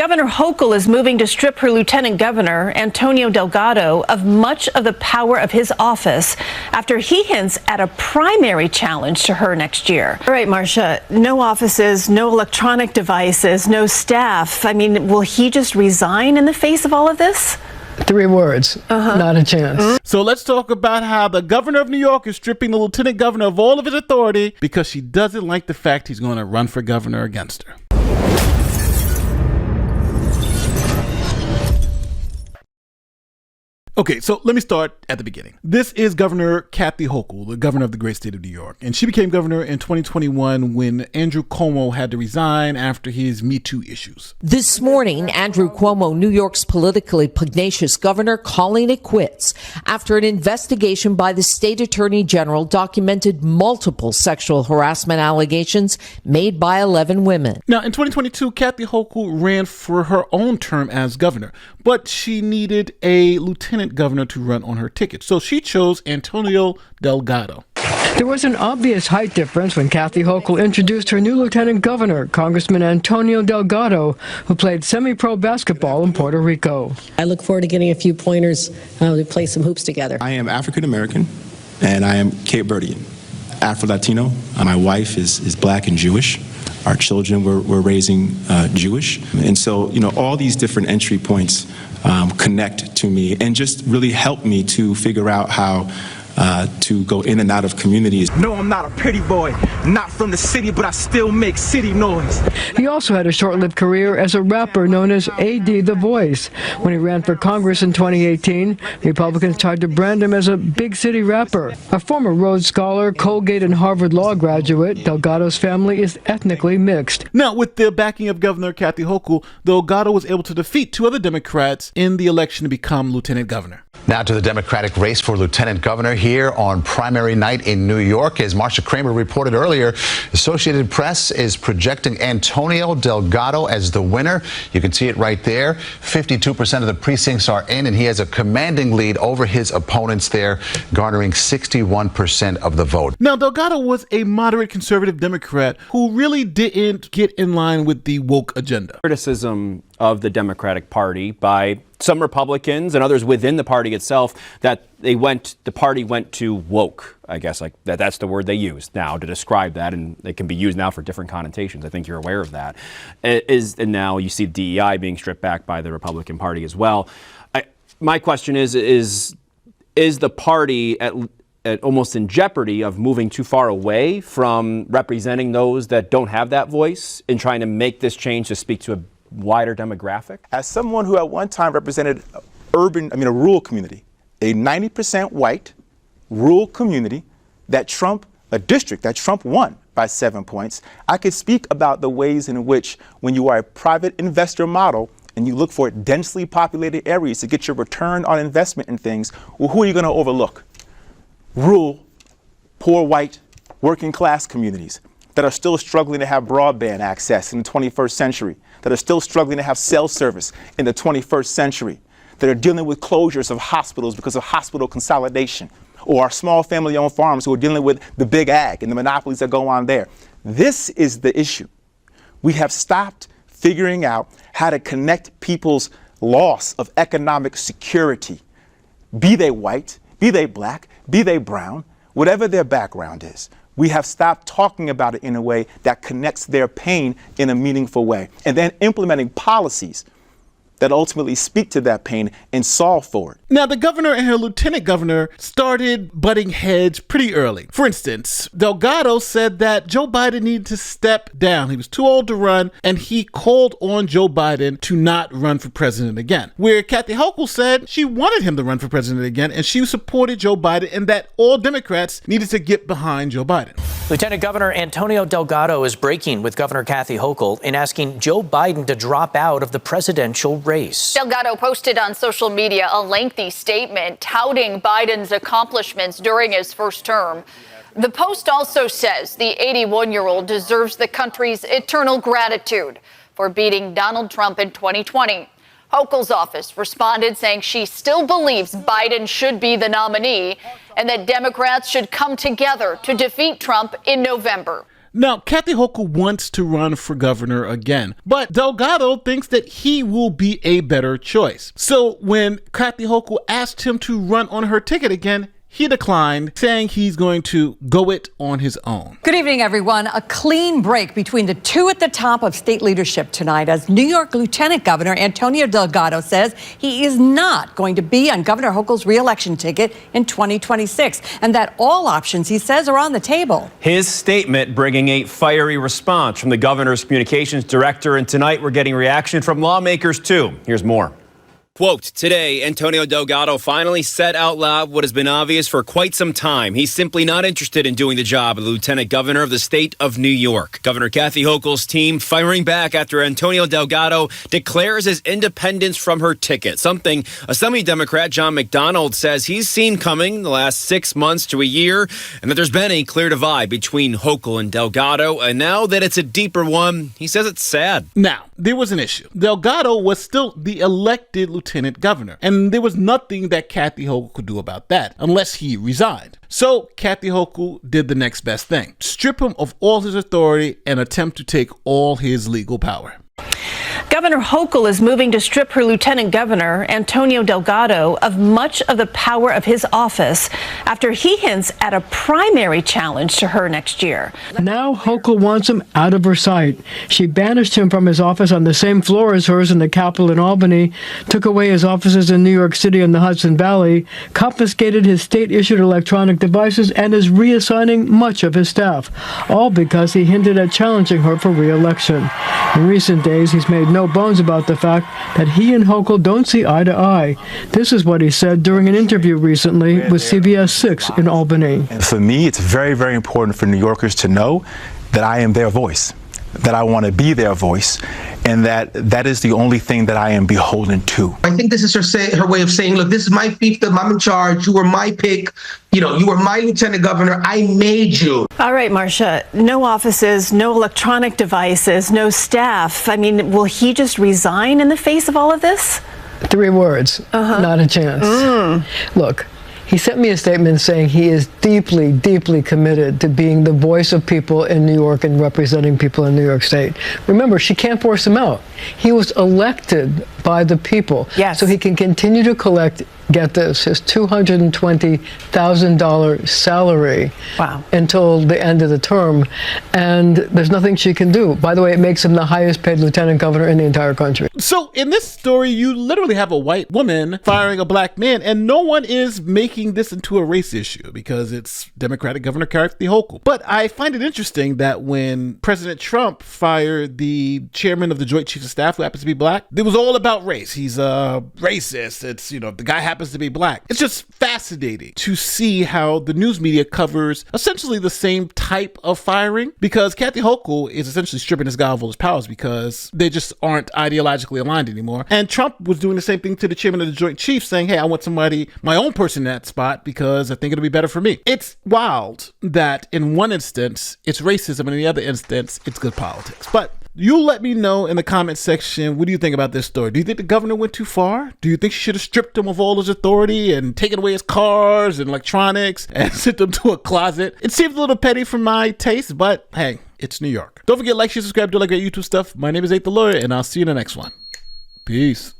Governor Hochul is moving to strip her Lieutenant Governor Antonio Delgado of much of the power of his office after he hints at a primary challenge to her next year. All right, Marcia, no offices, no electronic devices, no staff. I mean, will he just resign in the face of all of this? 3 words, not a chance. So let's talk about how the governor of New York is stripping the lieutenant governor of all of his authority because she doesn't like the fact he's going to run for governor against her. Okay, so let me start at the beginning. This is Governor Kathy Hochul, the governor of the great state of New York. And she became governor in 2021 when Andrew Cuomo had to resign after his Me Too issues. This morning, Andrew Cuomo, New York's politically pugnacious governor, calling it quits after an investigation by the state attorney general documented multiple sexual harassment allegations made by 11 women. Now, in 2022, Kathy Hochul ran for her own term as governor, but she needed a lieutenant governor to run on her ticket. So she chose Antonio Delgado. There was an obvious height difference when Kathy Hochul introduced her new lieutenant governor, Congressman Antonio Delgado, who played semi-pro basketball in Puerto Rico. I look forward to getting a few pointers to play some hoops together. I am African American and I am Cape Verdean, Afro-Latino. My wife is black and Jewish. Our children we're raising Jewish. And so, all these different entry points connect to me and just really help me to figure out how to go in and out of communities. No, I'm not a pretty boy, not from the city, but I still make city noise. He also had a short-lived career as a rapper known as A.D. The Voice. When he ran for Congress in 2018, Republicans tried to brand him as a big city rapper. A former Rhodes Scholar, Colgate and Harvard Law graduate, Delgado's family is ethnically mixed. Now, with the backing of Governor Kathy Hochul, Delgado was able to defeat 2 other Democrats in the election to become lieutenant governor. Now to the Democratic race for lieutenant governor here on primary night in New York. As Marcia Kramer reported earlier, Associated Press is projecting Antonio Delgado as the winner. You can see it right there. 52% of the precincts are in, and he has a commanding lead over his opponents there, garnering 61% of the vote. Now, Delgado was a moderate conservative Democrat who really didn't get in line with the woke agenda. Criticism of the Democratic Party by some Republicans and others within the party itself that the party went too woke. I guess that's the word they use now to describe that, and it can be used now for different connotations. I think you're aware of that. And now you see DEI being stripped back by the Republican Party as well. My question is the party at almost in jeopardy of moving too far away from representing those that don't have that voice and trying to make this change to speak to a wider demographic? As someone who at one time represented a rural community, a 90% white rural community a district that Trump won by 7 points, I could speak about the ways in which when you are a private investor model and you look for densely populated areas to get your return on investment in things, well, who are you going to overlook? Rural, poor white, working class communities that are still struggling to have broadband access in the 21st century, that are still struggling to have cell service in the 21st century, that are dealing with closures of hospitals because of hospital consolidation, or our small family-owned farms who are dealing with the big ag and the monopolies that go on there. This is the issue. We have stopped figuring out how to connect people's loss of economic security, be they white, be they black, be they brown, whatever their background is. We have stopped talking about it in a way that connects their pain in a meaningful way, and then implementing policies that ultimately speak to that pain and solve for it. Now, the governor and her lieutenant governor started butting heads pretty early. For instance, Delgado said that Joe Biden needed to step down. He was too old to run, and he called on Joe Biden to not run for president again. Where Kathy Hochul said she wanted him to run for president again, and she supported Joe Biden, and that all Democrats needed to get behind Joe Biden. Lieutenant Governor Antonio Delgado is breaking with Governor Kathy Hochul in asking Joe Biden to drop out of the presidential race. Delgado posted on social media a lengthy statement touting Biden's accomplishments during his first term. The post also says the 81-year-old deserves the country's eternal gratitude for beating Donald Trump in 2020. Hochul's office responded saying she still believes Biden should be the nominee and that Democrats should come together to defeat Trump in November. Now, Kathy Hochul wants to run for governor again, but Delgado thinks that he will be a better choice. So when Kathy Hochul asked him to run on her ticket again, he declined, saying he's going to go it on his own. Good evening, everyone. A clean break between the two at the top of state leadership tonight, as New York Lieutenant Governor Antonio Delgado says he is not going to be on Governor Hochul's re-election ticket in 2026, and that all options, he says, are on the table. His statement bringing a fiery response from the governor's communications director, and tonight we're getting reaction from lawmakers too. Here's more. Quote, today, Antonio Delgado finally said out loud what has been obvious for quite some time. He's simply not interested in doing the job of Lieutenant Governor of the state of New York. Governor Kathy Hochul's team firing back after Antonio Delgado declares his independence from her ticket, something Assembly Democrat John McDonald says he's seen coming the last 6 months to a year, and that there's been a clear divide between Hochul and Delgado, and now that it's a deeper one, he says it's sad. Now, there was an issue. Delgado was still the elected lieutenant governor, and there was nothing that Kathy Hochul could do about that unless he resigned. So Kathy Hochul did the next best thing: strip him of all his authority and attempt to take all his legal power. Governor Hochul is moving to strip her Lieutenant Governor Antonio Delgado of much of the power of his office after he hints at a primary challenge to her next year. Now Hochul wants him out of her sight. She banished him from his office on the same floor as hers in the Capitol in Albany, took away his offices in New York City and the Hudson Valley, confiscated his state-issued electronic devices, and is reassigning much of his staff, all because he hinted at challenging her for re-election. In recent days, he's made no bones about the fact that he and Hochul don't see eye to eye. This is what he said during an interview recently with CBS 6 in Albany. For me, it's very, very important for New Yorkers to know that I am their voice, that I want to be their voice, and that is the only thing that I am beholden to. I think this is her way of saying, look, this is my fiefdom, I'm in charge, you were my pick, you were my lieutenant governor, I made you. All right, Marcia, no offices, no electronic devices, no staff. I mean, will he just resign in the face of all of this? 3 words, not a chance. Look, he sent me a statement saying he is deeply, deeply committed to being the voice of people in New York and representing people in New York State. Remember, she can't force him out. He was elected by the people. Yes. So he can continue to collect, get this, his $220,000 salary until the end of the term. And there's nothing she can do. By the way, it makes him the highest paid lieutenant governor in the entire country. So in this story, you literally have a white woman firing a black man, and no one is making this into a race issue because it's Democratic Governor Kathy Hochul. But I find it interesting that when President Trump fired the chairman of the Joint Chiefs of Staff, who happens to be black, it was all about race. He's a racist. It's, the guy happens to be black. It's just fascinating to see how the news media covers essentially the same type of firing, because Kathy Hochul is essentially stripping this guy of all his powers because they just aren't ideologically aligned anymore. And Trump was doing the same thing to the chairman of the Joint Chiefs, saying, hey, I want somebody, my own person in that spot because I think it'll be better for me. It's wild that in one instance it's racism and in the other instance it's good politics. But you let me know in the comment section, what do you think about this story? Do you think the governor went too far? Do you think she should have stripped him of all his authority and taken away his cars and electronics and sent him to a closet? It seems a little petty for my taste, but hey, it's New York. Don't forget, like, share, subscribe, do all that great YouTube stuff. My name is Nate the Lawyer, and I'll see you in the next one. Peace.